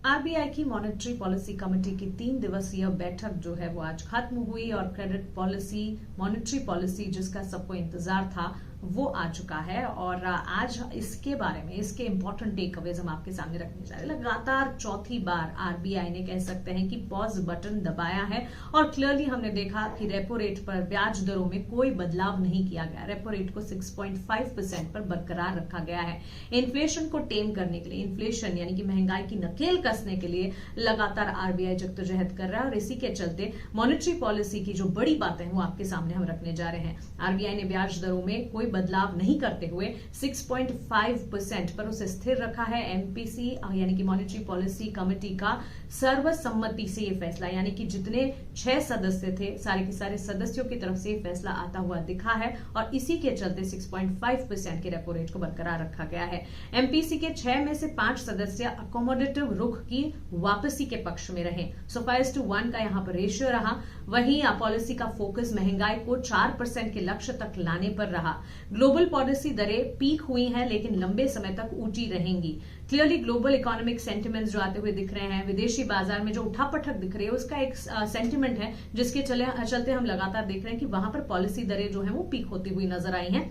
RBI की monetary policy committee की 3 दिवसीय बैठक जो है वो आज खत्म हुई और क्रेडिट पॉलिसी, मॉनेटरी पॉलिसी जिसका सबको इंतजार था वो आ चुका है। और आज इसके बारे में, इसके इंपॉर्टेंट टेकअवेज हम आपके सामने रखने जा रहे हैं। लगातार चौथी बार आरबीआई ने कह सकते हैं कि पॉज बटन दबाया है और क्लियरली हमने देखा कि रेपो रेट पर ब्याज दरों में कोई बदलाव नहीं किया गया। रेपो रेट को 6.5% पर बरकरार रखा गया है। इन्फ्लेशन को टेम करने के लिए, इन्फ्लेशन यानी कि महंगाई की नकेल कसने के लिए लगातार आरबीआई जद्दोजहद कर रहा है और इसी के चलते मॉनेटरी पॉलिसी की जो बड़ी बातें हैं वो आपके सामने हम रखने जा रहे हैं। आरबीआई ने ब्याज दरों में कोई बदलाव नहीं करते हुए 6.5% पर उसे स्थिर रखा है। एमपीसी यानी कि मॉनेटरी पॉलिसी कमेटी का सर्वसम्मति से ये फैसला, यानी कि जितने 6 सदस्य थे सारे के सारे सदस्यों की तरफ से ये फैसला आता हुआ दिखा है और इसी के चलते 6.5% के रेपो रेट को बरकरार रखा गया है। एमपीसी के 6 में से 5 सदस्य अकोमोडेटिव रुख की वापसी के पक्ष में रहे। सो 5:1 का यहां पर रेशियो रहा। वहीं पॉलिसी का फोकस महंगाई को 4% के लक्ष्य तक लाने पर रहा। ग्लोबल पॉलिसी दरें पीक हुई हैं लेकिन लंबे समय तक ऊंची रहेंगी। क्लियरली ग्लोबल इकोनॉमिक सेंटिमेंट्स जो आते हुए दिख रहे हैं, विदेशी बाजार में जो उठापटक दिख रही है उसका एक सेंटिमेंट है जिसके चलते हम लगातार देख रहे हैं कि वहां पर पॉलिसी दरें जो है वो पीक होती हुई नजर आई हैं।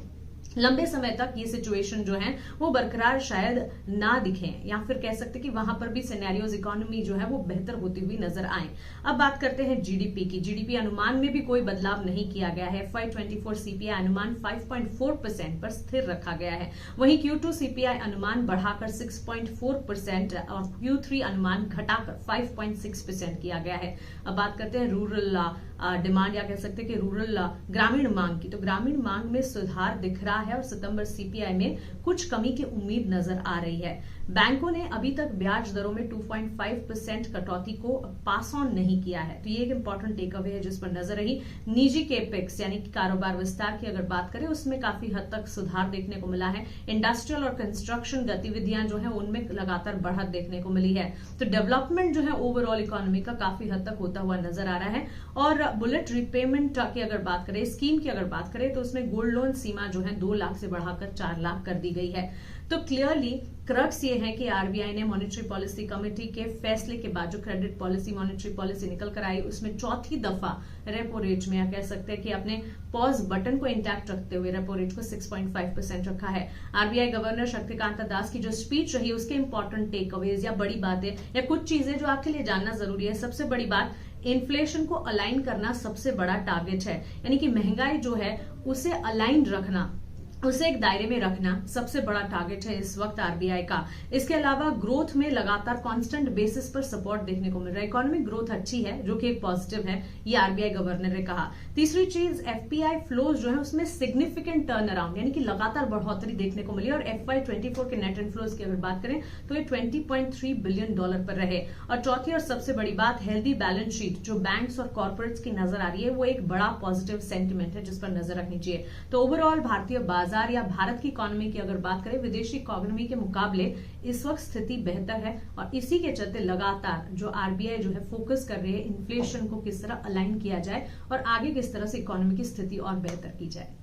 लंबे समय तक ये सिचुएशन जो है वो बरकरार शायद ना दिखे या फिर कह सकते कि वहां पर भी सिनेरियोज, इकोनॉमी जो है वो बेहतर होती हुई नजर आए। अब बात करते हैं जीडीपी की। जीडीपी अनुमान में भी कोई बदलाव नहीं किया गया है। FY24 सीपीआई अनुमान 5.4% पर स्थिर रखा गया है। वहीं Q2 सीपीआई अनुमान बढ़ाकर 6.4% और Q3 अनुमान घटाकर 5.6% किया गया है। अब बात करते हैं रूरल डिमांड या कह सकते हैं कि रूरल ग्रामीण मांग की। तो ग्रामीण मांग में सुधार दिख रहा है और सितंबर सीपीआई में कुछ कमी की उम्मीद नजर आ रही है। बैंकों ने अभी तक ब्याज दरों में 2.5% कटौती को पास ऑन नहीं किया है। तो ये एक इंपॉर्टेंट टेक अवे है जिस पर नजर रही। निजी केपेक्स यानी कि कारोबार विस्तार की अगर बात करें उसमें काफी हद तक सुधार देखने को मिला है। इंडस्ट्रियल और कंस्ट्रक्शन गतिविधियां जो है उनमें लगातार बढ़त देखने को मिली है। तो डेवलपमेंट जो है ओवरऑल इकोनॉमी का काफी हद तक होता हुआ नजर आ रहा है। और बुलेट रिपेमेंट की अगर बात करें, स्कीम की अगर बात करें तो उसमें गोल्ड लोन सीमा जो है 2 लाख से बढ़ाकर 4 लाख कर दी गई है। तो क्लियरली क्रक्स ये है कि आरबीआई ने मॉनेटरी पॉलिसी कमेटी के फैसले के बाद जो क्रेडिट पॉलिसी, मॉनेटरी पॉलिसी निकल कर आई उसमें चौथी दफा रेपो रेट में या कह सकते हैं कि अपने पॉज बटन को इंटैक्ट रखते हुए रेपो रेट को 6.5% रखा है। आरबीआई गवर्नर शक्तिकांत दास की जो स्पीच रही उसके इंपॉर्टेंट टेक अवेज या बड़ी बातें या कुछ चीजें जो आपके लिए जानना जरूरी है। सबसे बड़ी बात, इन्फ्लेशन को अलाइन करना सबसे बड़ा टारगेट है, यानी कि महंगाई जो है उसे अलाइन रखना, उसे एक दायरे में रखना सबसे बड़ा टारगेट है इस वक्त आरबीआई का। इसके अलावा ग्रोथ में लगातार कांस्टेंट बेसिस पर सपोर्ट देखने को मिल रहा है। इकोनॉमिक ग्रोथ अच्छी है जो कि एक पॉजिटिव है, ये आरबीआई गवर्नर ने कहा। तीसरी चीज, एफपीआई फ्लोज जो है उसमें सिग्निफिकेंट टर्न अराउंड यानी कि लगातार बढ़ोतरी देखने को मिली। और FY24 के नेट इनफ्लोज की अगर बात करें तो ये $20.3 बिलियन पर रहे। और चौथी और सबसे बड़ी बात, हेल्दी बैलेंस शीट जो बैंक्स और कॉर्पोरेट्स की नजर आ रही है वो एक बड़ा पॉजिटिव सेंटिमेंट है जिस पर नजर रखनी चाहिए। तो ओवरऑल भारतीय बाजार या भारत की इकोनॉमी की अगर बात करें विदेशी इकोनॉमी के मुकाबले इस वक्त स्थिति बेहतर है और इसी के चलते लगातार जो आरबीआई जो है फोकस कर रही है इन्फ्लेशन को किस तरह अलाइन किया जाए और आगे किस तरह से इकोनॉमी की स्थिति और बेहतर की जाए।